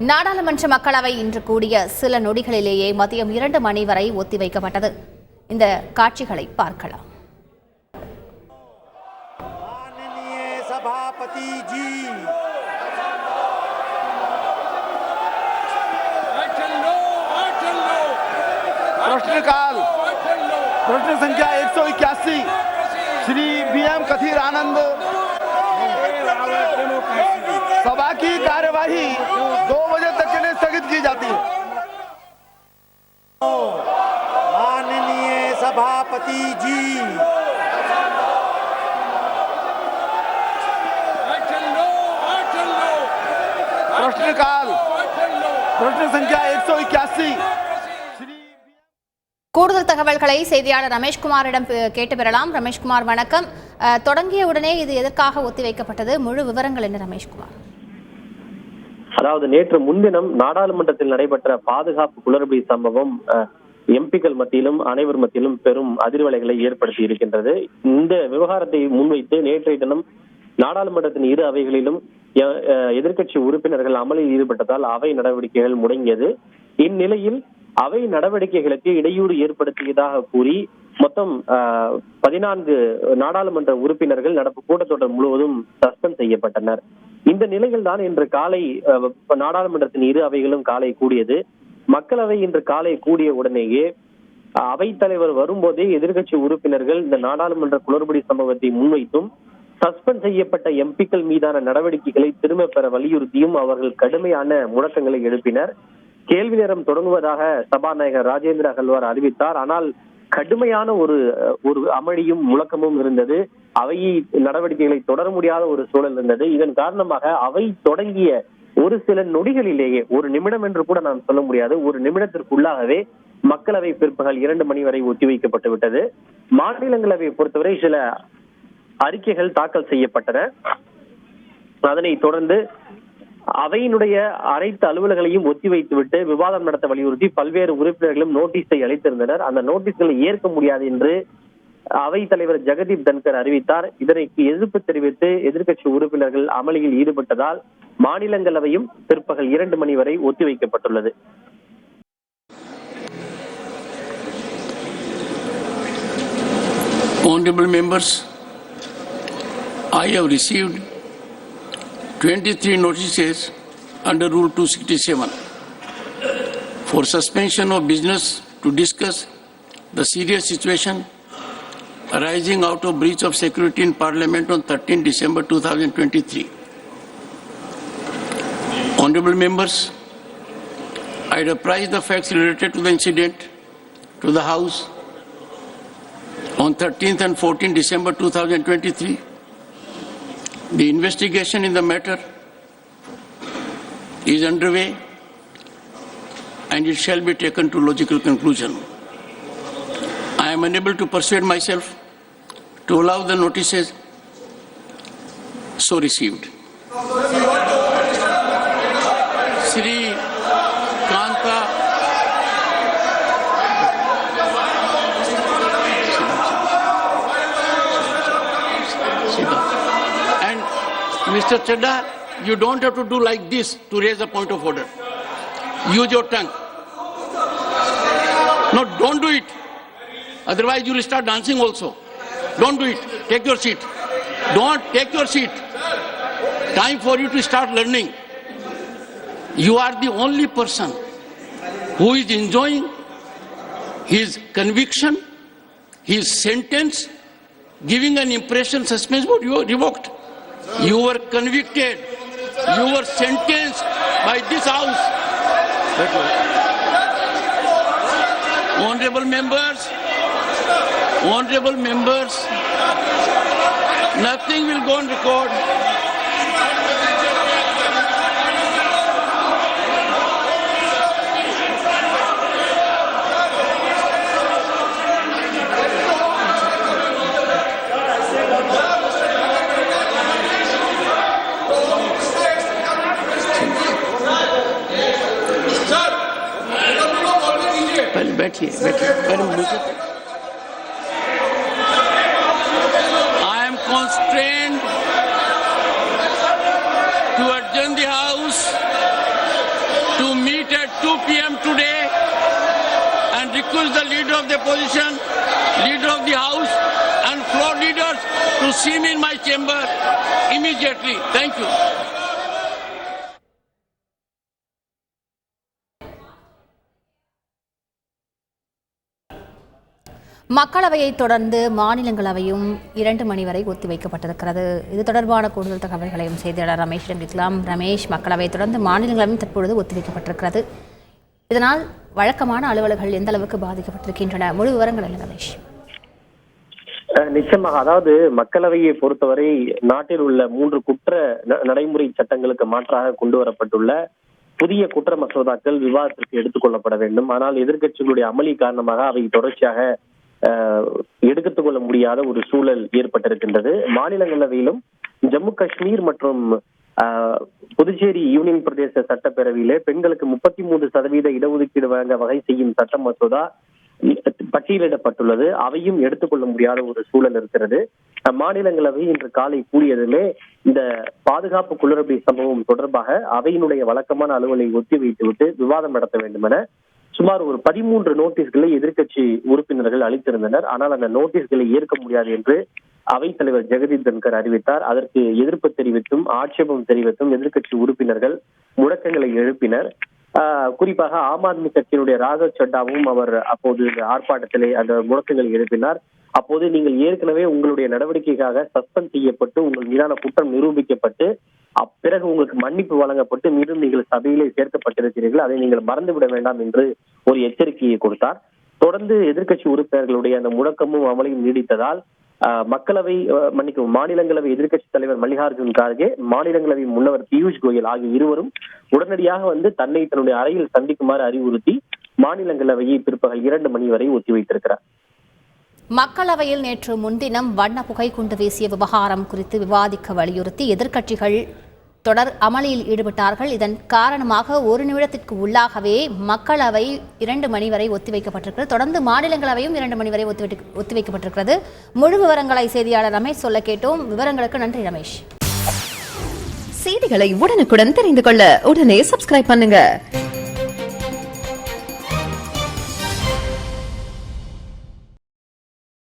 நாடாளுமன்ற மக்களவை இன்று கூடிய சில நொடிகளிலேயே மதியம் 2 மணி வரை ஒத்திவைக்கப்பட்டது. இந்த காட்சிகளை பார்க்கலாம். प्रश्नकाल प्रश्न संख्या 181 श्री बीएम कथीर आनंद। सभा की कार्यवाही 2 बजे तक के लिए स्थगित की जाती है। माननीय सभापति जी, प्रश्नकाल प्रश्न संख्या 181 கூடுதல் தகவல்களை செய்தியாளர் ரமேஷ்குமாரிடம் கேட்டு பெறலாம். ரமேஷ்குமார் வணக்கம். தொடங்கிய உடனே இது எதற்காக ஒத்திவைக்கப்பட்டது? முழு விவரங்கள் என்ன ரமேஷ்குமார்? அதாவது நேற்று முன்தினம் நாடாளுமன்றத்தில் நடைபெற்ற பாதுகாப்பு குளறுபடி சம்பவம் எம்பிக்கள் மத்தியிலும் அனைவர் மத்தியிலும் பெரும் அதிர்வலைகளை ஏற்படுத்தி இருக்கின்றது. இந்த விவகாரத்தை முன்வைத்து நேற்றைய தினம் நாடாளுமன்றத்தின் இரு அவைகளிலும் எதிர்க்கட்சி உறுப்பினர்கள் அமளியில் ஈடுபட்டதால் அவை நடவடிக்கைகள் முடங்கியது. இந்நிலையில் அவை நடவடிக்கைகளுக்கு இடையூறு ஏற்படுத்தியதாக கூறி மொத்தம் 14 நாடாளுமன்ற உறுப்பினர்கள் நடப்பு கூட்டத்தொடர் முழுவதும் சஸ்பெண்ட் செய்யப்பட்டனர். இந்த நிலையில் தான் இன்று காலை நாடாளுமன்றத்தின் இரு அவைகளும் காலை கூடியது. மக்களவை இன்று காலை கூடிய உடனேயே அவைத்தலைவர் வரும்போதே எதிர்க்கட்சி உறுப்பினர்கள் இந்த நாடாளுமன்ற குளறுபடி சம்பவத்தை முன்வைத்தும் சஸ்பெண்ட் செய்யப்பட்ட எம்பிக்கள் மீதான நடவடிக்கைகளை திரும்ப பெற வலியுறுத்தியும் அவர்கள் கடுமையான முழக்கங்களை எழுப்பினர். கேள்வி நேரம் தொடங்குவதாக சபாநாயகர் ராஜேந்திர அகர்வால் அறிவித்தார். ஆனால் கடுமையான ஒரு அமளியும் முழக்கமும் இருந்தது. அவை நடவடிக்கைகளை தொடர முடியாத ஒரு சூழல் இருந்தது. இதன் காரணமாக அவை தொடங்கிய ஒரு சில நொடிகளிலேயே, ஒரு நிமிடம் என்று கூட நான் சொல்ல முடியாது, ஒரு நிமிடத்திற்குள்ளாகவே மக்களவை பிற்பகல் 2 மணி வரை ஒத்திவைக்கப்பட்டு விட்டது. மாநிலங்களவையை பொறுத்தவரை சில அறிக்கைகள் தாக்கல் செய்யப்பட்டன. அதனைத் தொடர்ந்து அவையினுடைய அனைத்து அலுவல்களையும் ஒத்திவைத்துவிட்டு விவாதம் நடத்த வலியுறுத்தி பல்வேறு உறுப்பினர்களும் நோட்டீஸை அளித்திருந்தனர். அந்த நோட்டீஸ்களை ஏற்க முடியாது என்று அவைத் தலைவர் ஜெகதீப் தன்கர் அறிவித்தார். இதற்கு எதிர்ப்பு தெரிவித்து எதிர்க்கட்சி உறுப்பினர்கள் அமளியில் ஈடுபட்டதால் மாநிலங்களவையும் பிற்பகல் 2 மணி வரை ஒத்திவைக்கப்பட்டுள்ளது. Honorable members, I have received 23 notices under Rule 267 for suspension of business to discuss the serious situation arising out of breach of security in Parliament on 13 December 2023. Honorable members, I apprise the facts related to the incident to the House on 13th and 14th December 2023. The investigation in the matter is underway and it shall be taken to logical conclusion. I am unable to persuade myself to allow the notices so received. Sri Kanta Mr. Chadha, you don't have to do like this to raise a point of order. Use your tongue. No, don't do it. Otherwise you will start dancing also. Don't do it. Take your seat. Don't take your seat. Time for you to start learning. You are the only person who is enjoying his conviction, his sentence, giving an impression suspense was revoked. You were convicted. You were sentenced by this house. Honorable members, nothing will go on record. बैठिए I am constrained to adjourn the house excuse the leader of the opposition, leader of the house and floor leaders to see me in my chamber immediately. Thank you. மக்களவையை தொடர்ந்து மாநிலங்களவையும் 2 மணி வரை ஒத்திவைக்கப்பட்டிருக்கிறது. இது தொடர்பான கூடுதல் தகவல்களையும் செய்தியாளர் ரமேஷிடம் கேட்கலாம். ரமேஷ், மக்களவையை தொடர்ந்து மாநிலங்களவையும் தற்பொழுது ஒத்திவைக்கப்பட்டிருக்கிறது. இதனால் வழக்கமான அலுவலர்கள் எந்த அளவுக்கு பாதிக்கப்பட்டிருக்கின்றன? முழு விவரங்கள் என்ன ரமேஷ்? நிச்சயமாக, அதாவது மக்களவையை பொறுத்தவரை நாட்டில் உள்ள 3 குற்ற நடைமுறை சட்டங்களுக்கு மாற்றாக கொண்டு வரப்பட்டுள்ள புதிய குற்ற மசோதாக்கள் விவாதத்திற்கு எடுத்துக் கொள்ளப்பட வேண்டும். ஆனால் எதிர்க்கட்சிகளுடைய அமளி காரணமாக அவை தொடர்ச்சியாக எடுத்துக் கொள்ள முடியாத ஒரு சூழல் ஏற்பட்டிருக்கின்றது. மாநிலங்களவையிலும் ஜம்மு காஷ்மீர் மற்றும் புதுச்சேரி யூனியன் பிரதேச சட்டப்பேரவையிலே பெண்களுக்கு 33% இடஒதுக்கீடு வழங்க வகை செய்யும் சட்ட மசோதா பட்டியலிடப்பட்டுள்ளது. அவையும் எடுத்துக்கொள்ள முடியாத ஒரு சூழல் இருக்கிறது. மாநிலங்களவை இன்று காலை கூடியதுமே இந்த பாதுகாப்பு குளறுபடி சம்பவம் தொடர்பாக அவையினுடைய வழக்கமான அலுவலை ஒத்திவைத்துவிட்டு விவாதம் நடத்த வேண்டும் என சுமார் ஒரு 13 நோட்டீஸ்களை எதிர்க்கட்சி உறுப்பினர்கள் அளித்திருந்தனர். ஆனால் அந்த நோட்டீஸ்களை ஏற்க முடியாது என்று அவைத் தலைவர் ஜெகதீப் தன்கர் அறிவித்தார். அதற்கு எதிர்ப்பு தெரிவித்தும் ஆட்சேபம் தெரிவித்தும் எதிர்க்கட்சி உறுப்பினர்கள் முழக்கங்களை எழுப்பினர். குறிப்பாக ஆம் ஆத்மி கட்சியினுடைய ராகவ் சட்டாவும் அவர் அப்போது ஆர்ப்பாட்டத்திலே அந்த முழக்கங்களை எழுப்பினார். அப்போது நீங்கள் ஏற்கனவே உங்களுடைய நடவடிக்கைக்காக சஸ்பெண்ட் செய்யப்பட்டு உங்கள் மீதான குற்றம் நிரூபிக்கப்பட்டு பிறகு உங்களுக்கு மன்னிப்பு வழங்கப்பட்டு மீண்டும் நீங்கள் சபையிலே சேர்க்கப்பட்டிருக்கிறீர்கள், அதை நீங்கள் மறந்துவிட வேண்டாம் என்று ஒரு எச்சரிக்கையை கொடுத்தார். தொடர்ந்து எதிர்க்கட்சி உறுப்பினர்களுடைய அந்த முழக்கமும் அமளியும் நீடித்ததால் மாநிலங்களவை எதிர்க்கட்சி தலைவர் மல்லிகார்ஜுன் கார்கே, மாநிலங்களவை முன்னவர் பியூஷ் கோயல் ஆகிய இருவரும் உடனடியாக தன்னுடைய அறையில் சந்திக்குமாறு அறிவுறுத்தி மாநிலங்களவையை பிற்பகல் 2 மணி வரை ஒத்திவைத்திருக்கிறார். மக்களவையில் நேற்று முன்தினம் வண்ண புகை குண்டு வீசிய விவகாரம் குறித்து விவாதிக்க வலியுறுத்தி எதிர்க்கட்சிகள் தொடர் அமளியில் ஈடுபட்டார்கள். இதன் காரணமாக 1 நிமிடத்திற்கு உள்ளாகவே மக்களவை 2 மணி வரை ஒத்திவைக்கப்பட்டிருக்கிறது. தொடர்ந்து மாநிலங்களவையும் 2 மணி வரை ஒத்திவைக்கப்பட்டிருக்கிறது. முழு விவரங்களை செய்தியாளர் ரமேஷ் சொல்ல கேட்டோம். விவரங்களுக்கு நன்றி ரமேஷ். செய்திகளை உடனுக்குடன் தெரிந்து கொள்ள உடனே சப்ஸ்கிரைப் பண்ணுங்க.